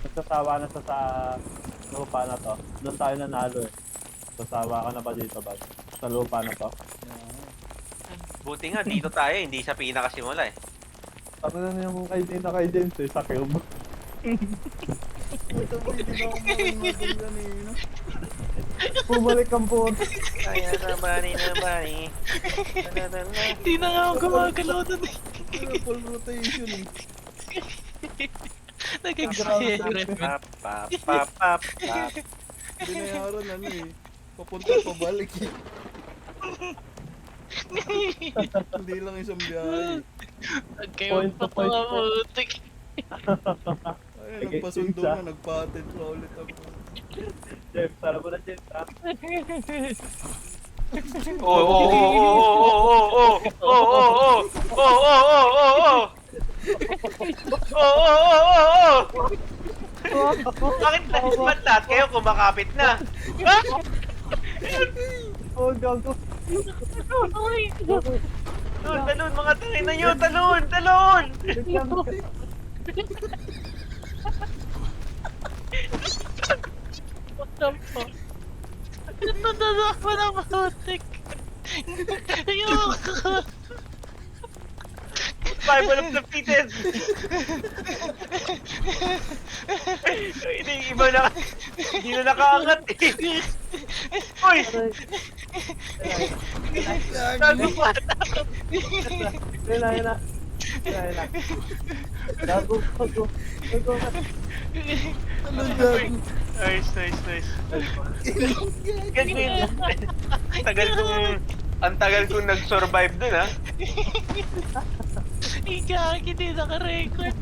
Nagsasawa na sa lupa na to. Doon tayo nanalo eh. Sasawa ka na ba dito, bad? Sa lupa na to. Buti nga, dito tayo, hindi sa pinakasimula eh. Sabi na niya kung kay James eh, sa cube. Ito ba hindi na ako makamagay kanina? Bumalik ang puto. Kaya na bani. Hindi na nga ako gumagalaw dun eh. Wala, full rotation eh. Nag-exaggerate. Pap, pap, pap, pap, pap. Binayaran ano eh. Papunta pabalik eh. Hindi lang isang biyahe. Nagkayo Point pa to point mga po. putik. Ay, nagpasundo na, nagpatid pa ulit ako. James, sarap mo na James ha. Bakit ba't lahat kayo kumakapit na? Oh, gago. Talon mga tangin na yun, talon! What the fuck? Nadadak pa ng putik. Ayoko. Survival of the fittest! Iba na, hindi na nakaangat eh. Uy! Gago pa! Yun na. Gago. Ano dyan? Nice. Ganyan. Ang tagal kong nag-survive dun ha. Igagi, hindi naka-record.